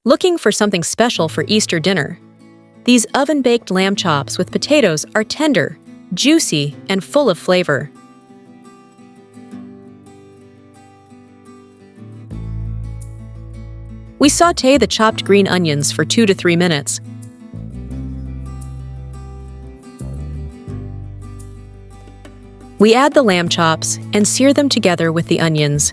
Looking for something special for Easter dinner? These oven-baked lamb chops with potatoes are tender, juicy, and full of flavor. We sauté the chopped green onions for 2 to 3 minutes. We add the lamb chops and sear them together with the onions.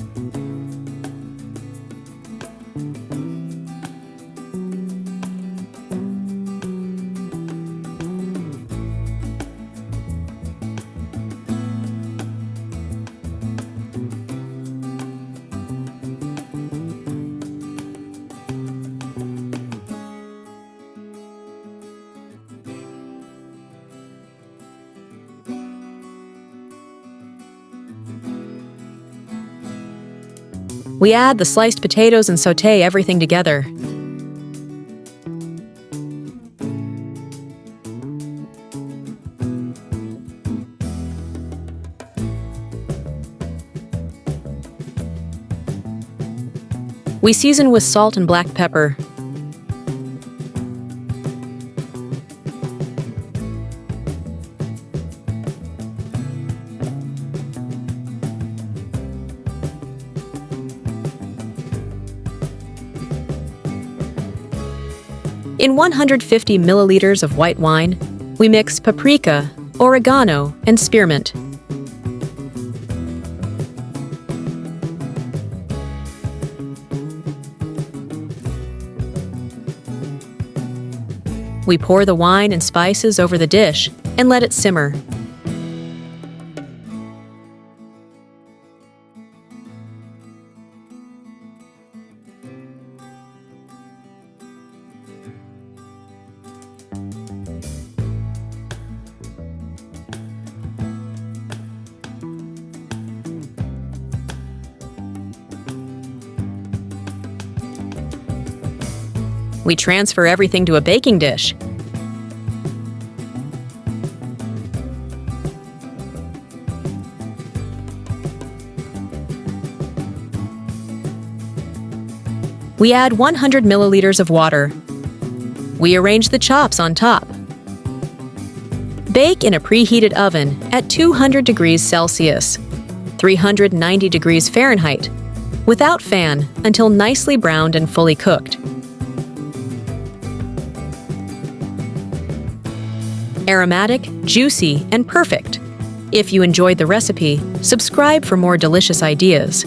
We add the sliced potatoes and sauté everything together. We season with salt and black pepper. In 150 milliliters of white wine, we mix paprika, oregano, and spearmint. We pour the wine and spices over the dish and let it simmer. We transfer everything to a baking dish. We add 100 milliliters of water. We arrange the chops on top. Bake in a preheated oven at 200 degrees Celsius, 390 degrees Fahrenheit, without fan until nicely browned and fully cooked. Aromatic, juicy, and perfect. If you enjoyed the recipe, subscribe for more delicious ideas.